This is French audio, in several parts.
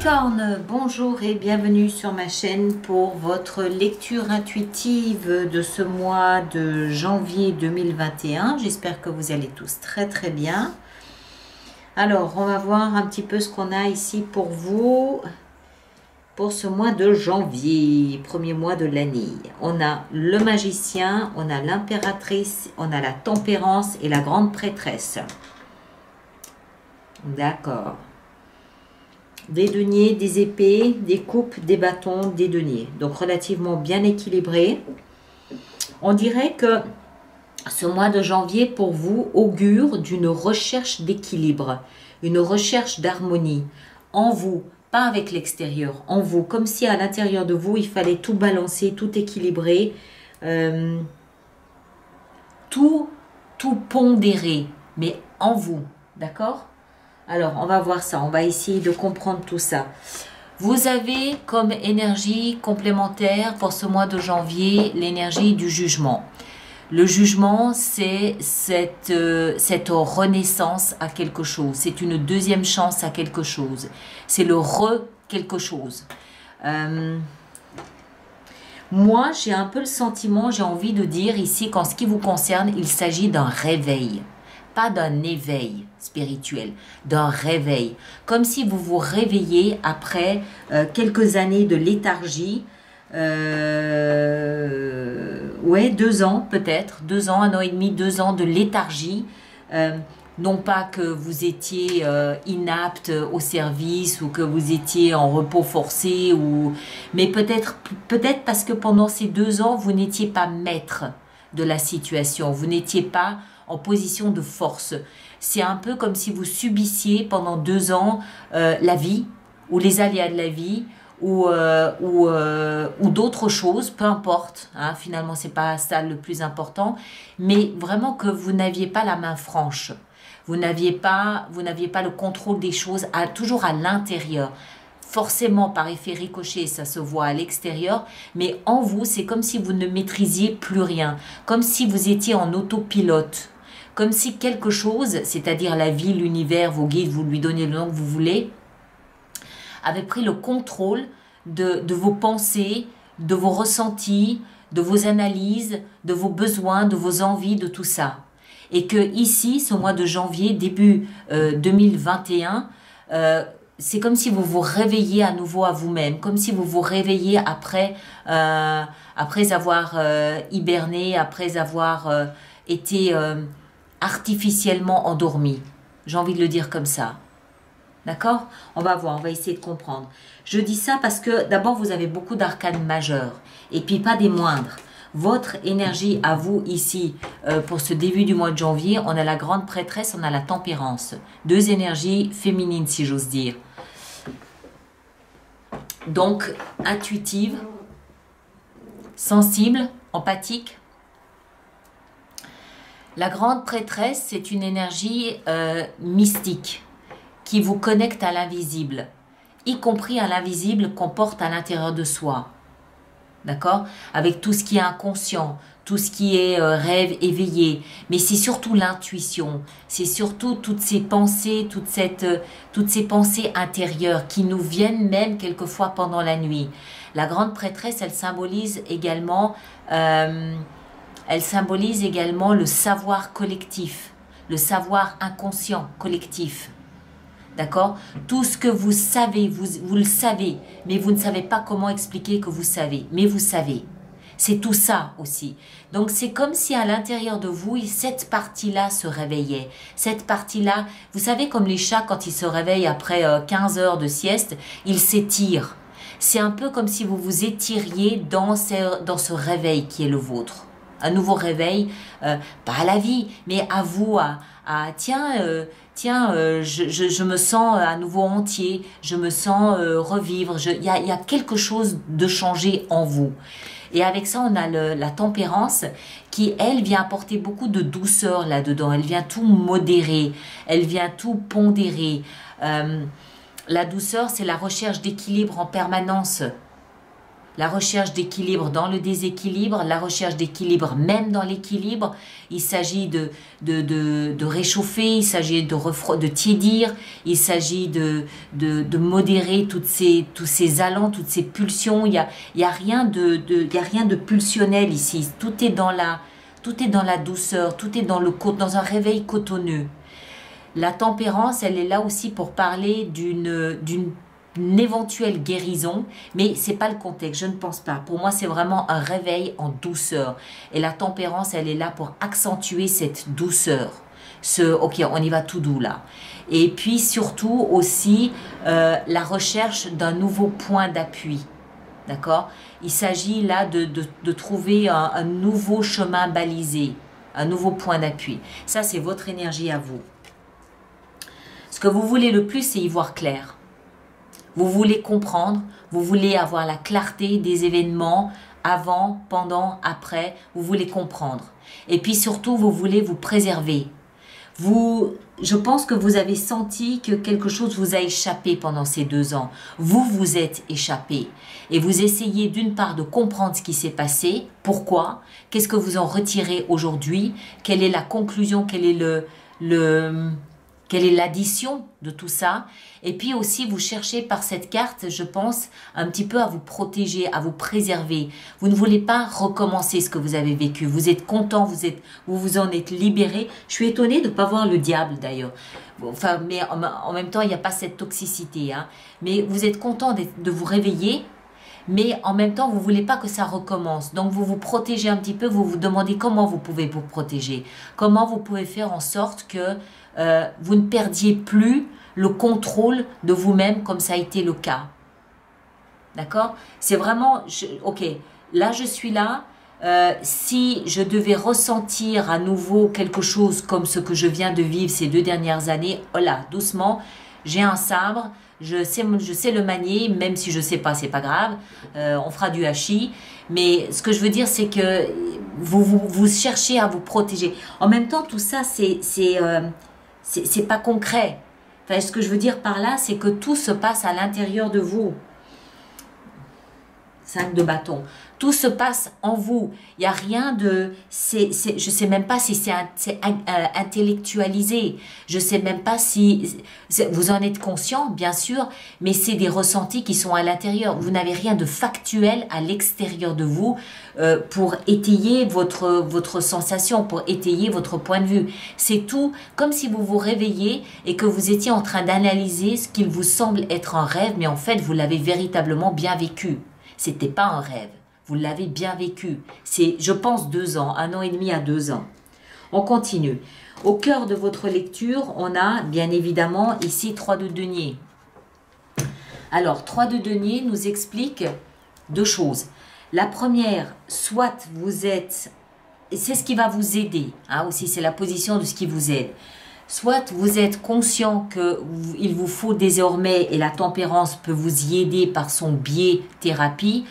Licorne, bonjour et bienvenue sur ma chaîne pour votre lecture intuitive de ce mois de janvier 2021. J'espère que vous allez tous très bien. Alors, on va voir un petit peu ce qu'on a ici pour vous pour ce mois de janvier, premier mois de l'année. On a le magicien, on a l'impératrice, on a la tempérance et la grande prêtresse. D'accord. Des deniers, des épées, des coupes, des bâtons, des deniers. Donc relativement bien équilibré. On dirait que ce mois de janvier pour vous augure d'une recherche d'équilibre, une recherche d'harmonie en vous, pas avec l'extérieur, en vous. Comme si à l'intérieur de vous, il fallait tout balancer, tout équilibrer, tout pondérer, mais en vous, d'accord ? Alors, on va voir ça, on va essayer de comprendre tout ça. Vous avez comme énergie complémentaire pour ce mois de janvier l'énergie du jugement. Le jugement, c'est cette renaissance à quelque chose. C'est une deuxième chance à quelque chose. C'est le quelque chose. Moi, j'ai un peu le sentiment, j'ai envie de dire ici qu'en ce qui vous concerne, il s'agit d'un réveil. Pas d'un éveil spirituel, d'un réveil. Comme si vous vous réveillez après quelques années de léthargie. Ouais, 2 ans peut-être, 2 ans, 1 an et demi, 2 ans de léthargie. Non pas que vous étiez inapte au service ou que vous étiez en repos forcé, mais peut-être parce que pendant ces 2 ans, vous n'étiez pas maître de la situation, vous n'étiez pas en position de force. C'est un peu comme si vous subissiez pendant 2 ans la vie ou les aléas de la vie ou d'autres choses, peu importe. Hein, finalement, c'est pas ça le plus important, mais vraiment que vous n'aviez pas la main franche. Vous n'aviez pas le contrôle des choses toujours à l'intérieur. Forcément, par effet ricochet, ça se voit à l'extérieur, mais en vous, c'est comme si vous ne maîtrisiez plus rien, comme si vous étiez en autopilote. Comme si quelque chose, c'est-à-dire la vie, l'univers, vos guides, vous lui donnez le nom que vous voulez, avait pris le contrôle de vos pensées, de vos ressentis, de vos analyses, de vos besoins, de vos envies, de tout ça. Et que ici, ce mois de janvier, début 2021, c'est comme si vous vous réveilliez à nouveau à vous-même, comme si vous vous réveilliez après avoir hiberné, après avoir été artificiellement endormi. J'ai envie de le dire comme ça. D'accord? On va voir, on va essayer de comprendre. Je dis ça parce que d'abord, vous avez beaucoup d'arcanes majeures et puis pas des moindres. Votre énergie à vous ici, pour ce début du mois de janvier, on a la grande prêtresse, on a la tempérance. 2 énergies féminines, si j'ose dire. Donc, intuitive, sensible, empathique. La grande prêtresse, c'est une énergie mystique qui vous connecte à l'invisible, y compris à l'invisible qu'on porte à l'intérieur de soi. D'accord? Avec tout ce qui est inconscient, tout ce qui est rêve éveillé, mais c'est surtout l'intuition, c'est surtout toutes ces pensées, toutes ces pensées intérieures qui nous viennent même quelquefois pendant la nuit. La grande prêtresse, elle symbolise également le savoir collectif, le savoir inconscient collectif. D'accord? Tout ce que vous savez, vous le savez, mais vous ne savez pas comment expliquer que vous savez, mais vous savez. C'est tout ça aussi. Donc c'est comme si à l'intérieur de vous, cette partie-là se réveillait. Cette partie-là, vous savez comme les chats quand ils se réveillent après 15 heures de sieste, ils s'étirent. C'est un peu comme si vous vous étiriez dans ce réveil qui est le vôtre. Un nouveau réveil, pas à la vie, mais à vous, je me sens à nouveau entier, je me sens revivre, il y a quelque chose de changé en vous. Et avec ça, on a la tempérance qui, elle, vient apporter beaucoup de douceur là-dedans, elle vient tout modérer, elle vient tout pondérer. La douceur, c'est la recherche d'équilibre en permanence. la recherche d'équilibre dans le déséquilibre, la recherche d'équilibre même dans l'équilibre. Il s'agit de réchauffer, il s'agit de tiédir, il s'agit de modérer tous ces allants, toutes ces pulsions. Il y a rien de pulsionnel ici. Tout est dans la douceur, tout est dans un réveil cotonneux. La tempérance, elle est là aussi pour parler d'une éventuelle guérison, mais c'est pas le contexte, je ne pense pas. Pour moi, c'est vraiment un réveil en douceur. Et la tempérance, elle est là pour accentuer cette douceur. Ok, on y va tout doux là. Et puis surtout aussi la recherche d'un nouveau point d'appui. D'accord? Il s'agit là de trouver un nouveau chemin balisé, un nouveau point d'appui. Ça, c'est votre énergie à vous. Ce que vous voulez le plus, c'est y voir clair. Vous voulez comprendre, vous voulez avoir la clarté des événements avant, pendant, après. Vous voulez comprendre. Et puis surtout, vous voulez vous préserver. Je pense que vous avez senti que quelque chose vous a échappé pendant ces 2 ans. Vous vous êtes échappé. Et vous essayez d'une part de comprendre ce qui s'est passé. Pourquoi? Qu'est-ce que vous en retirez aujourd'hui? Quelle est la conclusion? Quelle est l'addition de tout ça? Et puis aussi, vous cherchez par cette carte, je pense, un petit peu à vous protéger, à vous préserver. Vous ne voulez pas recommencer ce que vous avez vécu. Vous êtes content, vous vous en êtes libéré. Je suis étonnée de ne pas voir le diable d'ailleurs. Enfin, mais en même temps, il n'y a pas cette toxicité. Hein. Mais vous êtes content de vous réveiller. Mais en même temps, vous ne voulez pas que ça recommence. Donc, vous vous protégez un petit peu, vous vous demandez comment vous pouvez vous protéger. Comment vous pouvez faire en sorte que vous ne perdiez plus le contrôle de vous-même comme ça a été le cas. D'accord? C'est vraiment, ok, là je suis là. Si je devais ressentir à nouveau quelque chose comme ce que je viens de vivre ces 2 dernières années, oh là, doucement, j'ai un sabre, je sais le manier, même si je ne sais pas, c'est pas grave, on fera du hachis. Mais ce que je veux dire, c'est que vous cherchez à vous protéger. En même temps, tout ça, c'est pas concret. Enfin, ce que je veux dire par là, c'est que tout se passe à l'intérieur de vous. 5 de bâton. Tout se passe en vous. Il n'y a rien de... je ne sais même pas si c'est intellectualisé. Je ne sais même pas si... Vous en êtes conscient, bien sûr, mais c'est des ressentis qui sont à l'intérieur. Vous n'avez rien de factuel à l'extérieur de vous pour étayer votre sensation, pour étayer votre point de vue. C'est tout comme si vous vous réveillez et que vous étiez en train d'analyser ce qu'il vous semble être un rêve, mais en fait, vous l'avez véritablement bien vécu. C'était pas un rêve. Vous l'avez bien vécu. C'est, je pense, 2 ans, 1 an et demi à 2 ans. On continue. Au cœur de votre lecture, on a bien évidemment ici 3 de denier. Alors, 3 de denier nous explique 2 choses. La première, soit vous êtes, c'est ce qui va vous aider, hein, aussi c'est la position de ce qui vous aide. Soit vous êtes conscient qu'il vous faut désormais, et la tempérance peut vous y aider par son biais thérapie,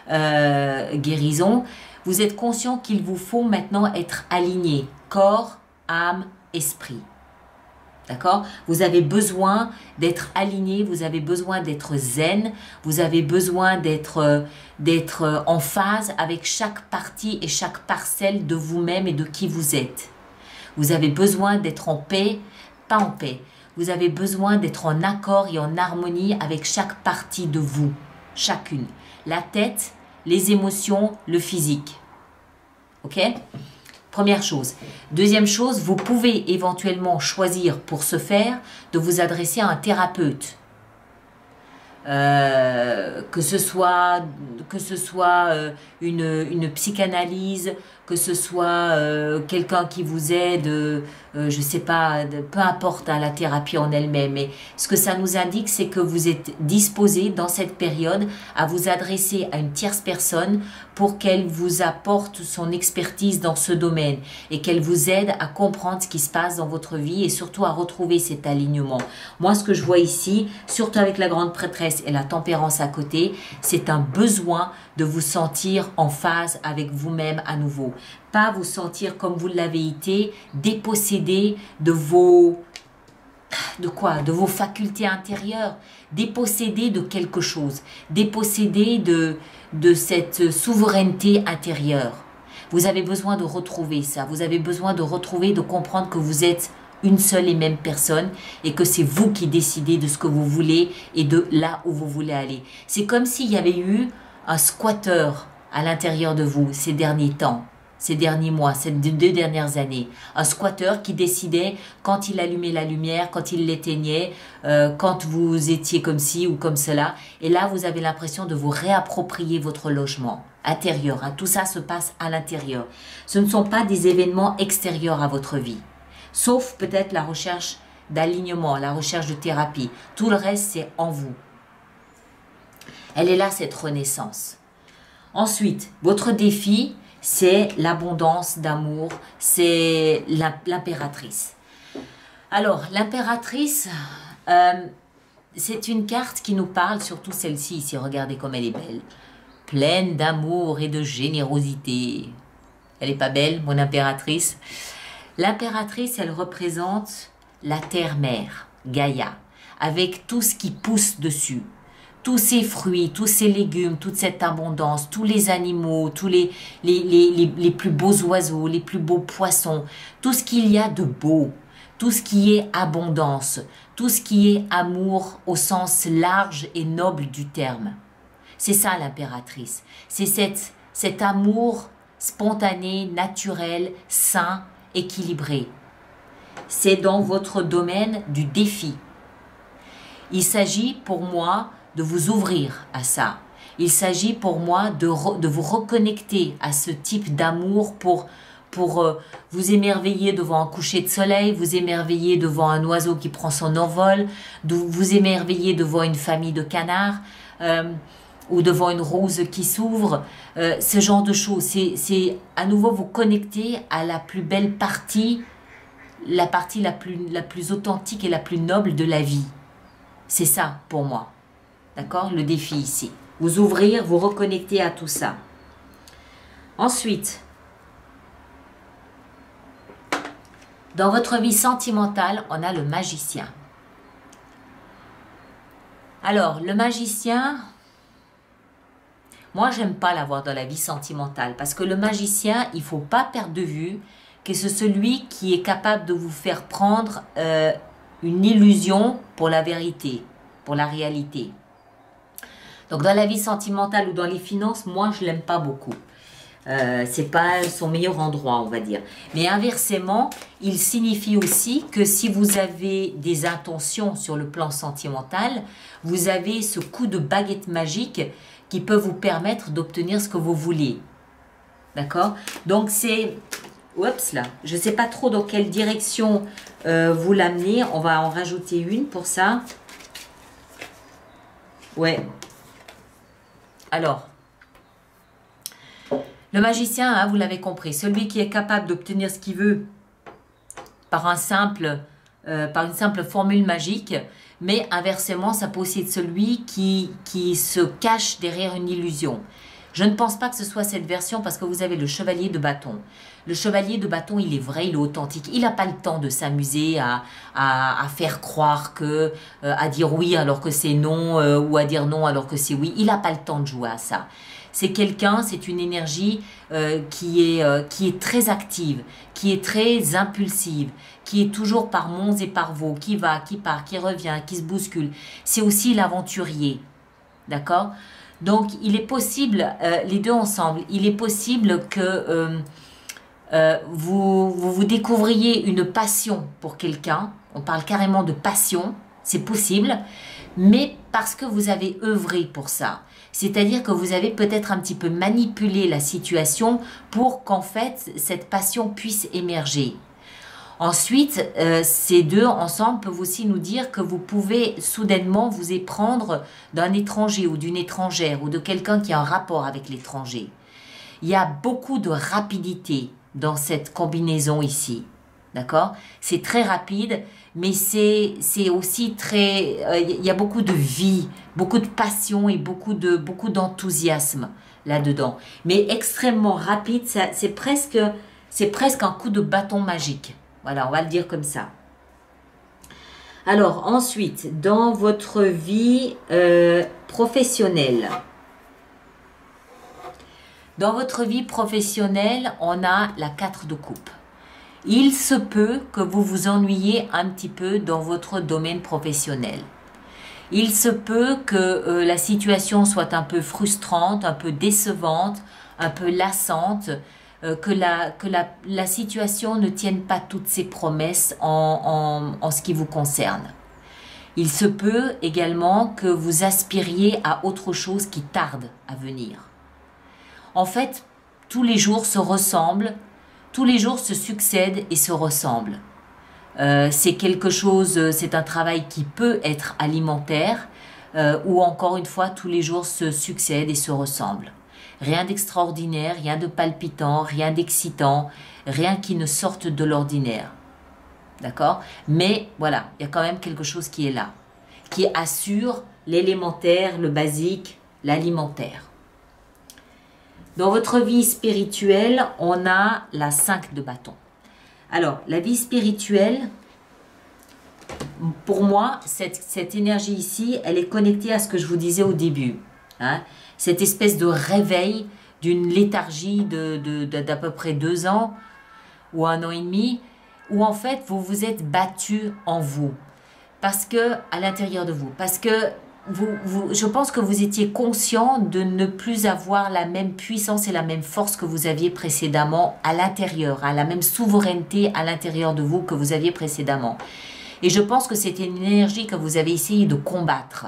guérison, vous êtes conscient qu'il vous faut maintenant être aligné, corps, âme, esprit. D'accord? Vous avez besoin d'être aligné, vous avez besoin d'être zen, vous avez besoin d'être en phase avec chaque partie et chaque parcelle de vous-même et de qui vous êtes. Vous avez besoin d'être en paix, pas en paix. Vous avez besoin d'être en accord et en harmonie avec chaque partie de vous, chacune. La tête, les émotions, le physique. Ok? Première chose. Deuxième chose, vous pouvez éventuellement choisir pour ce faire de vous adresser à un thérapeute. Que ce soit une psychanalyse, que ce soit quelqu'un qui vous aide, je sais pas, peu importe hein, la thérapie en elle-même, mais ce que ça nous indique, c'est que vous êtes disposé dans cette période à vous adresser à une tierce personne pour qu'elle vous apporte son expertise dans ce domaine et qu'elle vous aide à comprendre ce qui se passe dans votre vie et surtout à retrouver cet alignement. Moi, ce que je vois ici, surtout avec la grande prêtresse et la tempérance à côté, c'est un besoin de vous sentir en phase avec vous-même à nouveau. Pas vous sentir comme vous l'avez été, dépossédé de vos de quoi? De vos facultés intérieures, dépossédés de quelque chose, dépossédés de cette souveraineté intérieure. Vous avez besoin de retrouver ça, vous avez besoin de retrouver, de comprendre que vous êtes une seule et même personne et que c'est vous qui décidez de ce que vous voulez et de là où vous voulez aller. C'est comme s'il y avait eu un squatter à l'intérieur de vous ces derniers temps, ces derniers mois, ces 2 dernières années. Un squatter qui décidait quand il allumait la lumière, quand il l'éteignait, quand vous étiez comme ci ou comme cela. Et là, vous avez l'impression de vous réapproprier votre logement intérieur. Hein. Tout ça se passe à l'intérieur. Ce ne sont pas des événements extérieurs à votre vie. Sauf peut-être la recherche d'alignement, la recherche de thérapie. Tout le reste, c'est en vous. Elle est là, cette renaissance. Ensuite, votre défi, c'est l'abondance d'amour, c'est l'impératrice. Alors, l'impératrice, c'est une carte qui nous parle, surtout celle-ci ici, regardez comme elle est belle. Pleine d'amour et de générosité. Elle n'est pas belle, mon impératrice? L'impératrice, elle représente la terre-mère, Gaïa, avec tout ce qui pousse dessus. Tous ces fruits, tous ces légumes, toute cette abondance, tous les animaux, tous les plus beaux oiseaux, les plus beaux poissons, tout ce qu'il y a de beau, tout ce qui est abondance, tout ce qui est amour au sens large et noble du terme. C'est ça l'impératrice. C'est cet amour spontané, naturel, sain, équilibré. C'est dans votre domaine du défi. Il s'agit pour moi de vous ouvrir à ça. Il s'agit pour moi de vous reconnecter à ce type d'amour pour vous émerveiller devant un coucher de soleil, vous émerveiller devant un oiseau qui prend son envol, vous émerveiller devant une famille de canards ou devant une rose qui s'ouvre, ce genre de choses. C'est à nouveau vous connecter à la plus belle partie, la partie la plus authentique et la plus noble de la vie. C'est ça pour moi. D'accord? Le défi ici. Vous ouvrir, vous reconnecter à tout ça. Ensuite, dans votre vie sentimentale, on a le magicien. Alors, le magicien, moi, j'aime pas l'avoir dans la vie sentimentale parce que le magicien, il faut pas perdre de vue que c'est celui qui est capable de vous faire prendre une illusion pour la vérité, pour la réalité. Donc, dans la vie sentimentale ou dans les finances, moi, je l'aime pas beaucoup. C'est pas son meilleur endroit, on va dire. Mais inversement, il signifie aussi que si vous avez des intentions sur le plan sentimental, vous avez ce coup de baguette magique qui peut vous permettre d'obtenir ce que vous voulez. D'accord? Donc, c'est... Oups, là. Je ne sais pas trop dans quelle direction vous l'amenez. On va en rajouter une pour ça. Ouais. Alors, le magicien, hein, vous l'avez compris, celui qui est capable d'obtenir ce qu'il veut par une simple formule magique, mais inversement, ça peut aussi être celui qui se cache derrière une illusion. Je ne pense pas que ce soit cette version parce que vous avez le chevalier de bâton. Le chevalier de bâton, il est vrai, il est authentique. Il n'a pas le temps de s'amuser à faire croire que, à dire oui alors que c'est non, ou à dire non alors que c'est oui. Il n'a pas le temps de jouer à ça. C'est quelqu'un, c'est une énergie qui est très active, qui est très impulsive, qui est toujours par monts et par vaux, qui va, qui part, qui revient, qui se bouscule. C'est aussi l'aventurier, d'accord? Donc, il est possible, les deux ensemble, il est possible que vous découvriez une passion pour quelqu'un. On parle carrément de passion, c'est possible, mais parce que vous avez œuvré pour ça. C'est-à-dire que vous avez peut-être un petit peu manipulé la situation pour qu'en fait, cette passion puisse émerger. Ensuite, ces deux ensemble peuvent aussi nous dire que vous pouvez soudainement vous éprendre d'un étranger ou d'une étrangère ou de quelqu'un qui a un rapport avec l'étranger. Il y a beaucoup de rapidité dans cette combinaison ici. D'accord? C'est très rapide, mais c'est aussi très... il y a beaucoup de vie, beaucoup de passion et beaucoup d'enthousiasme là-dedans. Mais extrêmement rapide, c'est presque un coup de bâton magique. Voilà, on va le dire comme ça. Alors ensuite, dans votre vie professionnelle. Dans votre vie professionnelle, on a la 4 de coupe. Il se peut que vous vous ennuyiez un petit peu dans votre domaine professionnel. Il se peut que la situation soit un peu frustrante, un peu décevante, un peu lassante, que la situation ne tienne pas toutes ses promesses en ce qui vous concerne. Il se peut également que vous aspiriez à autre chose qui tarde à venir. En fait, tous les jours se ressemblent, tous les jours se succèdent et se ressemblent. C'est quelque chose, c'est un travail qui peut être alimentaire, ou encore une fois, tous les jours se succèdent et se ressemblent. Rien d'extraordinaire, rien de palpitant, rien d'excitant, rien qui ne sorte de l'ordinaire. D'accord? Mais voilà, il y a quand même quelque chose qui est là, qui assure l'élémentaire, le basique, l'alimentaire. Dans votre vie spirituelle, on a la 5 de bâton. Alors, la vie spirituelle, pour moi, cette énergie ici, elle est connectée à ce que je vous disais au début. Hein? Cette espèce de réveil d'une léthargie d'à peu près 2 ans ou 1 an et demi, où en fait, vous vous êtes battu en vous. Parce que, à l'intérieur de vous, parce que je pense que vous étiez conscient de ne plus avoir la même puissance et la même force que vous aviez précédemment à l'intérieur, la même souveraineté à l'intérieur de vous que vous aviez précédemment. Et je pense que c'était une énergie que vous avez essayé de combattre.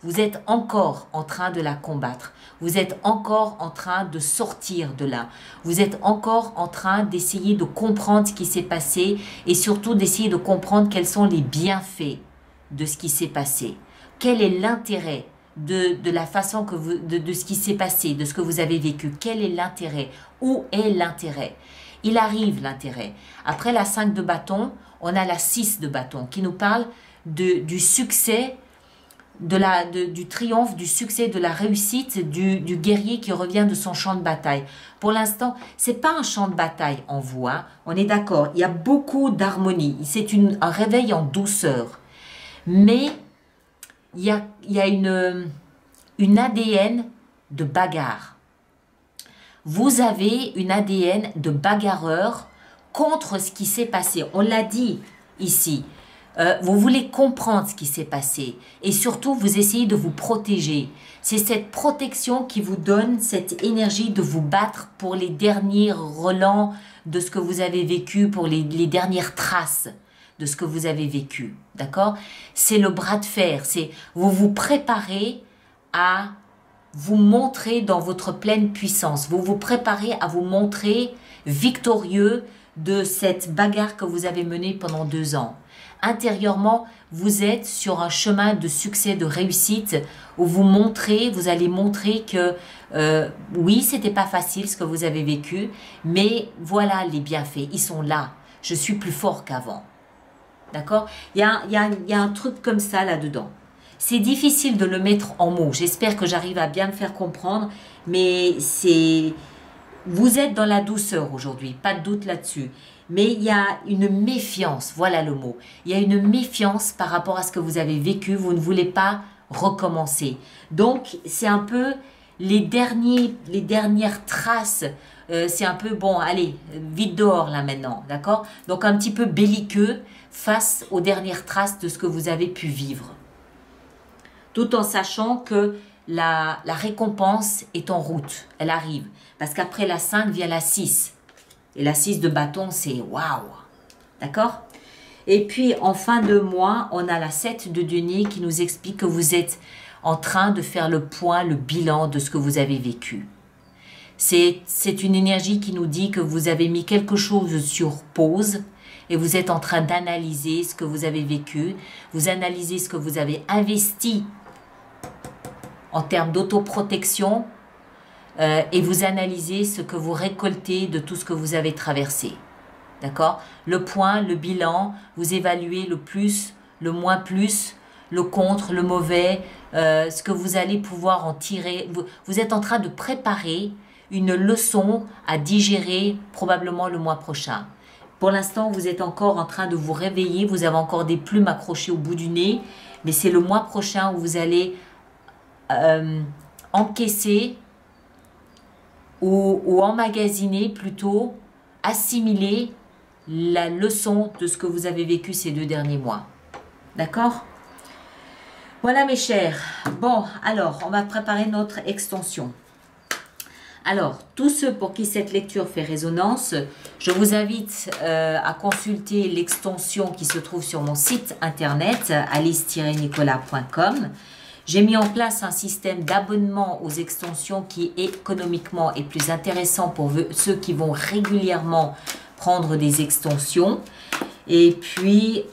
Vous êtes encore en train de la combattre. Vous êtes encore en train de sortir de là. Vous êtes encore en train d'essayer de comprendre ce qui s'est passé et surtout d'essayer de comprendre quels sont les bienfaits de ce qui s'est passé. Quel est l'intérêt de la façon que de ce qui s'est passé, de ce que vous avez vécu? Quel est l'intérêt? Où est l'intérêt? Il arrive l'intérêt. Après la 5 de bâton, on a la 6 de bâton qui nous parle du succès, du triomphe, du succès, de la réussite du guerrier qui revient de son champ de bataille. Pour l'instant, c'est pas un champ de bataille en vous, hein. On est d'accord, il y a beaucoup d'harmonie. C'est un réveil en douceur. Mais il y a une ADN de bagarre. Vous avez une ADN de bagarreur contre ce qui s'est passé. On l'a dit ici. Vous voulez comprendre ce qui s'est passé et surtout vous essayez de vous protéger. C'est cette protection qui vous donne cette énergie de vous battre pour les derniers relents de ce que vous avez vécu, pour les dernières traces de ce que vous avez vécu. D'accord? C'est le bras de fer. Vous vous préparez à vous montrer dans votre pleine puissance. Vous vous préparez à vous montrer victorieux de cette bagarre que vous avez menée pendant 2 ans. Intérieurement, vous êtes sur un chemin de succès, de réussite, où vous allez montrer que oui, c'était pas facile ce que vous avez vécu, mais voilà les bienfaits, ils sont là. Je suis plus fort qu'avant. D'accord? Il y a un truc comme ça là-dedans. C'est difficile de le mettre en mots. J'espère que j'arrive à bien me faire comprendre, mais vous êtes dans la douceur aujourd'hui, pas de doute là-dessus. Mais il y a une méfiance, voilà le mot. Il y a une méfiance par rapport à ce que vous avez vécu, vous ne voulez pas recommencer. Donc, c'est un peu les dernières traces, c'est un peu, bon, allez, vite dehors là maintenant, d'accord? Donc, un petit peu belliqueux face aux dernières traces de ce que vous avez pu vivre. Tout en sachant que la récompense est en route, elle arrive. Parce qu'après la 5 vient la 6. Et la 6 de bâton, c'est waouh. D'accord? Et puis, en fin de mois, on a la 7 de denier qui nous explique que vous êtes en train de faire le point, le bilan de ce que vous avez vécu. C'est une énergie qui nous dit que vous avez mis quelque chose sur pause et vous êtes en train d'analyser ce que vous avez vécu. Vous analysez ce que vous avez investi en termes d'autoprotection, et vous analysez ce que vous récoltez de tout ce que vous avez traversé. D'accord? Le point, le bilan, vous évaluez le plus, le moins plus, le contre, le mauvais, ce que vous allez pouvoir en tirer. Vous êtes en train de préparer une leçon à digérer probablement le mois prochain. Pour l'instant, vous êtes encore en train de vous réveiller, vous avez encore des plumes accrochées au bout du nez, mais c'est le mois prochain où vous allez encaisser ou emmagasiner plutôt, assimiler la leçon de ce que vous avez vécu ces 2 derniers mois. D'accord? Voilà mes chers. Bon, alors, on va préparer notre extension. Alors, tous ceux pour qui cette lecture fait résonance, je vous invite à consulter l'extension qui se trouve sur mon site internet alice-nicolas.com. J'ai mis en place un système d'abonnement aux extensions qui économiquement est plus intéressant pour ceux qui vont régulièrement prendre des extensions. Et puis,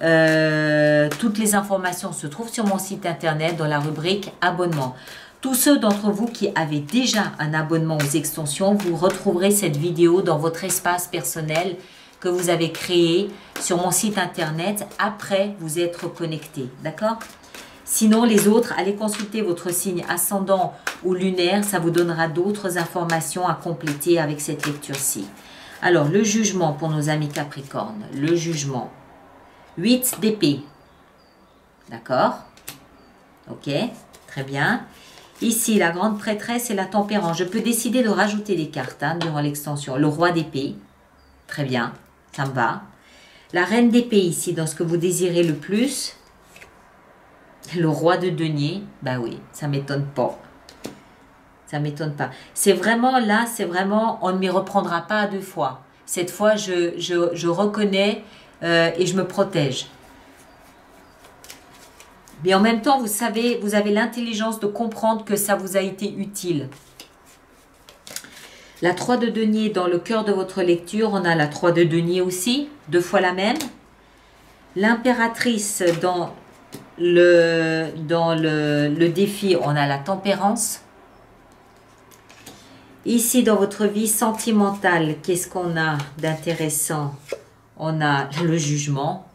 toutes les informations se trouvent sur mon site internet dans la rubrique abonnement. Tous ceux d'entre vous qui avez déjà un abonnement aux extensions, vous retrouverez cette vidéo dans votre espace personnel que vous avez créé sur mon site internet après vous être connecté. D'accord? Sinon, les autres, allez consulter votre signe ascendant ou lunaire. Ça vous donnera d'autres informations à compléter avec cette lecture-ci. Alors, le jugement pour nos amis Capricorne. Le jugement. 8 d'épée. D'accord? Ok, très bien. Ici, la grande prêtresse et la tempérance. Je peux décider de rajouter des cartes durant l'extension. Le roi d'épée. Très bien, ça me va. La reine d'épée ici, dans ce que vous désirez le plus. Le roi de denier. Bah oui, ça ne m'étonne pas. Ça ne m'étonne pas. C'est vraiment là, c'est vraiment, on ne m'y reprendra pas à 2 fois. Cette fois, je reconnais et je me protège. Mais en même temps, vous savez, vous avez l'intelligence de comprendre que ça vous a été utile. La 3 de denier dans le cœur de votre lecture, on a la 3 de denier aussi, 2 fois la même. L'impératrice dans le défi, on a la tempérance. Ici, dans votre vie sentimentale, qu'est-ce qu'on a d'intéressant? On a le jugement.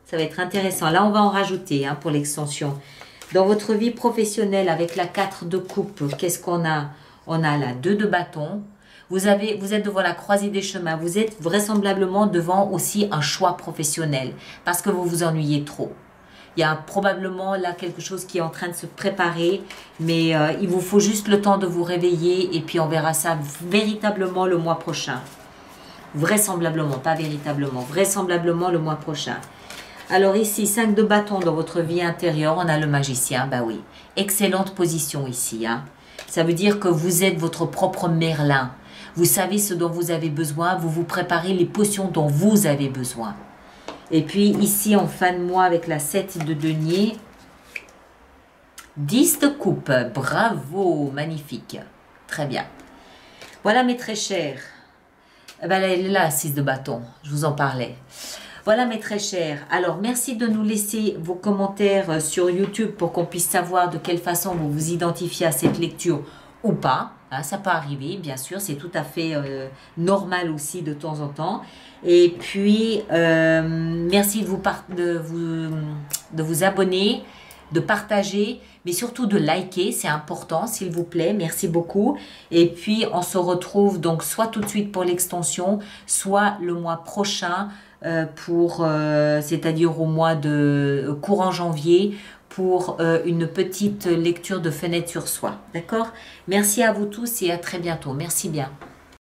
Ça va être intéressant. Là, on va en rajouter pour l'extension. Dans votre vie professionnelle, avec la 4 de coupe, qu'est-ce qu'on a? On a la 2 de bâton. Vous êtes devant la croisée des chemins. Vous êtes vraisemblablement devant aussi un choix professionnel parce que vous vous ennuyez trop. Il y a probablement là quelque chose qui est en train de se préparer, mais il vous faut juste le temps de vous réveiller et puis on verra ça véritablement le mois prochain. Vraisemblablement, pas véritablement, vraisemblablement le mois prochain. Alors ici, 5 de bâton dans votre vie intérieure, on a le magicien, bah oui. Excellente position ici. Ça veut dire que vous êtes votre propre Merlin. Vous savez ce dont vous avez besoin, vous vous préparez les potions dont vous avez besoin. Et puis ici, en fin de mois, avec la 7 de denier, 10 de coupe. Bravo, magnifique. Très bien. Voilà mes très chers. Eh ben, elle est là, 6 de bâton, je vous en parlais. Voilà mes très chers. Alors, merci de nous laisser vos commentaires sur YouTube pour qu'on puisse savoir de quelle façon vous vous identifiez à cette lecture ou pas. Ça peut arriver, bien sûr, c'est tout à fait normal aussi de temps en temps. Et puis, merci de vous abonner, de partager, mais surtout de liker, c'est important, s'il vous plaît. Merci beaucoup. Et puis, on se retrouve donc soit tout de suite pour l'extension, soit le mois prochain, c'est-à-dire au mois de courant janvier, pour une petite lecture de fenêtre sur soi. D'accord? Merci à vous tous et à très bientôt. Merci bien.